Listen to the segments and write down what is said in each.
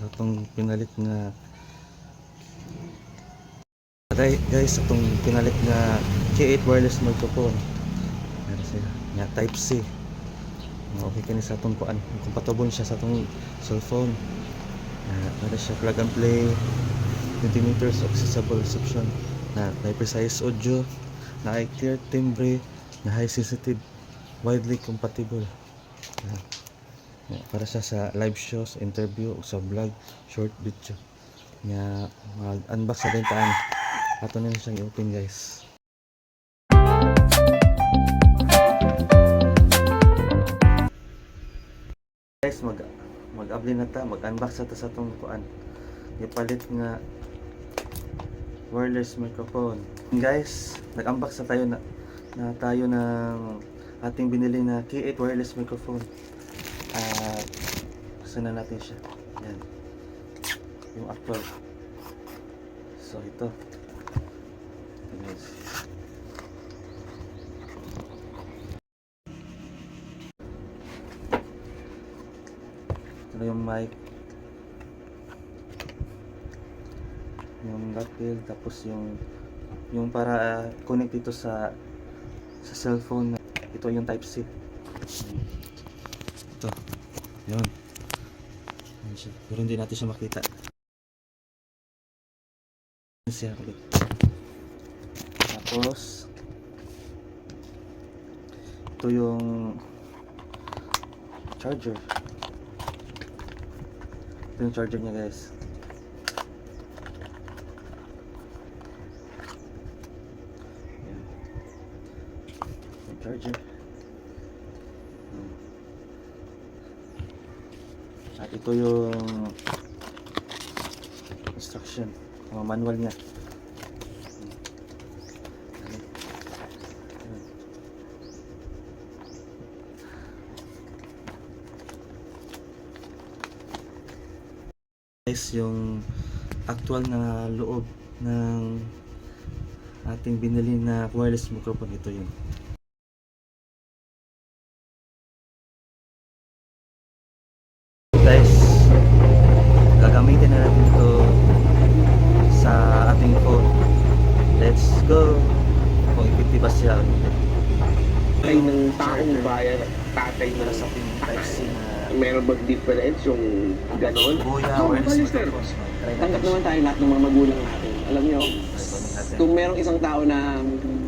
Itong pinalit nga guys, itong pinalit nga K8 wireless microphone. Meron siya nga type C. Okay kani sa itong kuan, compatible siya sa itong cellphone. Meron siya plug and play, 20 meters accessible reception, na precise audio, na clear timbre, na high sensitive, widely compatible. Para siya sa live shows, interview, sa vlog, short video. Nga mag-unbox sa bentaan. Ato na siyang i-open guys. Guys, mag-abli na ta, mag-unbox ta sa itong kuan. Ipalit nga wireless microphone. Guys, nag-unbox na tayo ng ating binili na K8 wireless microphone. At sana natin siya. Yan. Yung actual. So ito. Guys. Ito yung mic. Yung lapel, tapos yung para connect dito sa cellphone. Ito yung type C. Ito. Yun. Yan siya. Pero hindi natin siya makita. Yan siya ulit. Tapos ito yung charger. Ito yung charger niya guys. Yan. Yung charger. At ito yung instruction, manual niya. Guys, yung actual na loob ng ating binili na wireless microphone, ito yun. Guys, gagamitin na natin ito sa ating phone. Let's go! Kung ipitiba siya Ay ng taong bayan, tatay para na sa ating type C na meron bang difference yung ganon? Kuya wireless microphone. Tanggap naman tayo lahat ng mga magulang natin. Alam nyo, kung merong isang tao na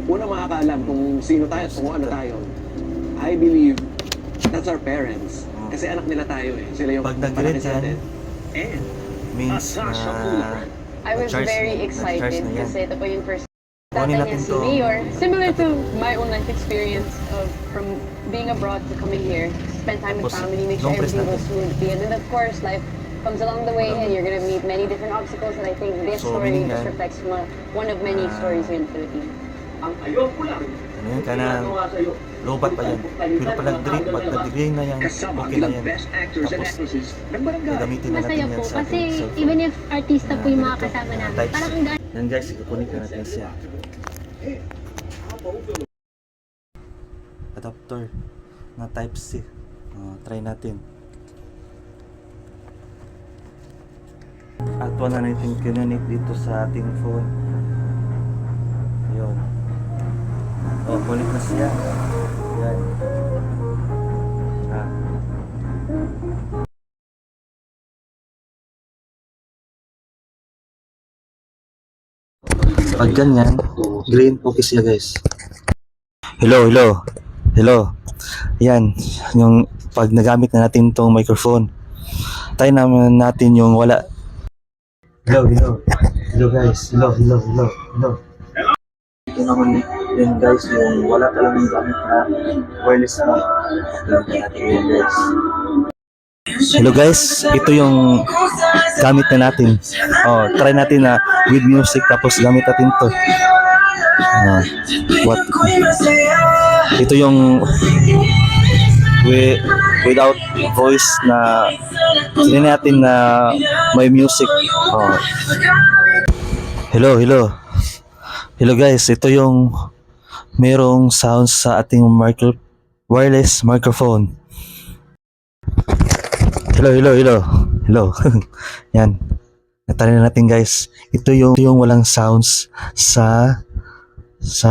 una makakaalam kung sino tayo at kung ano tayo, I believe that's our parents. Kasi anak nila tayo eh. Sila yung Pag nag-grade yan, And means na I was na-charge very na- excited na-charge na yan. kasi ito po yung first Kunin tatay natin niya si to. Mayor. Similar to my own life experience of from being abroad to coming here, spend time with Tapos, family, make sure long press everything goes natin. smoothly. And then of course, life comes along the way and you're gonna meet many different obstacles, and I think this So, story meaning just yan, reflects one of many stories here in the Philippines. ang ayaw ko lang, ano yan ka ng lobat pa yan. Pero pag nag-grade, pag nag-grade na yan, kasama okay na ng yan. best actors and Tapos, actresses ng barangay. gagamitin na natin Masaya yan po sa kasi ating cellphone. even if artista po yung mga Ganito, kasama namin, type C. parang ang gaan. Yan guys, ikukunik na natin siya. Adapter na type C. Try natin. Actual na natin kinonect dito sa ating phone. Yun. Connect na siya. Yan. Ah. Pag ganyan, green, okay siya guys. Hello. Yan, yung pag nagamit na natin tong microphone. Try naman natin yung wala. Hello guys. Hello. Ito naman yun guys, yung wala talagang gamit na wireless mo. Yan guys. Hello guys, ito yung gamit na natin. Try natin na with music, tapos gamit natin to. Ito yung without voice na hindi natin na may music. Hello guys, ito yung merong sounds sa ating wireless microphone. Hello. Hello. Yan. Natry na natin guys. Ito yung walang sounds sa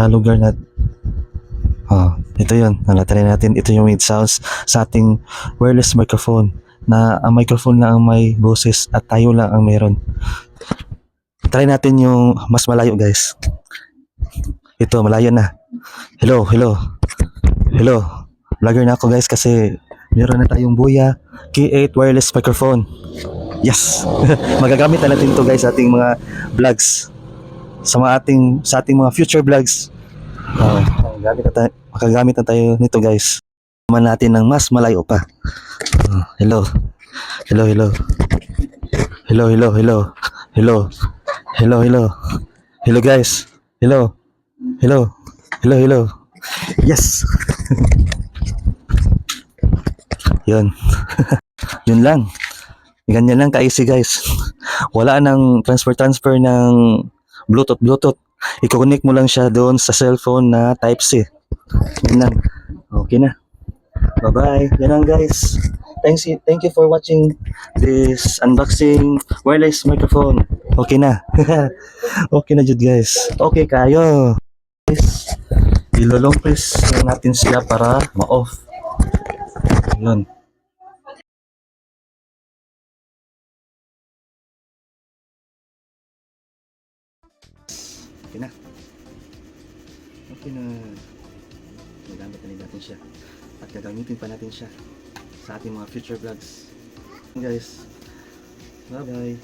lugar na ito yun. Natry natin. Ito yung with sounds sa ating wireless microphone na ang microphone lang ang may boses at tayo lang ang meron. Try natin yung mas malayo guys. Ito, malayo na. Hello. Vlogger na ako guys kasi meron na tayong Boya K8 wireless microphone. Yes. Magagamit na natin to guys sa ating mga vlogs. Sa ating mga future vlogs. Makagamit na tayo nito guys. Naman natin ng mas malayo pa. Hello guys. Hello. Yes. Yun. Yun lang. Ganyan lang ka-easy guys. Wala nang transfer ng Bluetooth. I-connect mo lang siya doon sa cellphone na Type-C. Yan lang. Okay na. Bye-bye. Yan lang guys. Thank you for watching this unboxing wireless microphone. Okay na. Okay na jud guys. Okay kayo. Guys, ilolong press natin sila para ma-off. Yun. Okay na. Okay na. Magamit na rin natin siya. At gagamitin pa natin siya sa ating mga future vlogs. Guys, bye bye.